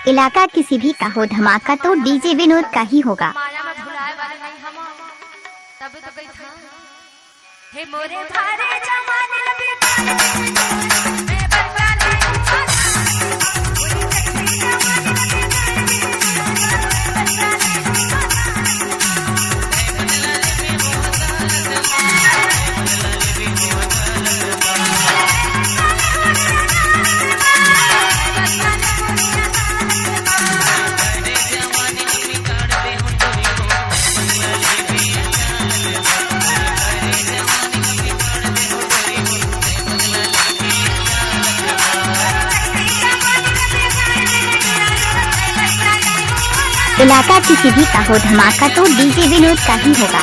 इलाका किसी भी का हो धमाका तो डीजे विनोद का ही होगा। माया में भुलाए वाले नहीं हम, तभी तो गई था। हे मोरे थारे जमाने लबी मैं बता इलाका किसी भी का हो धमाका तो डीजे विनोद का ही होगा।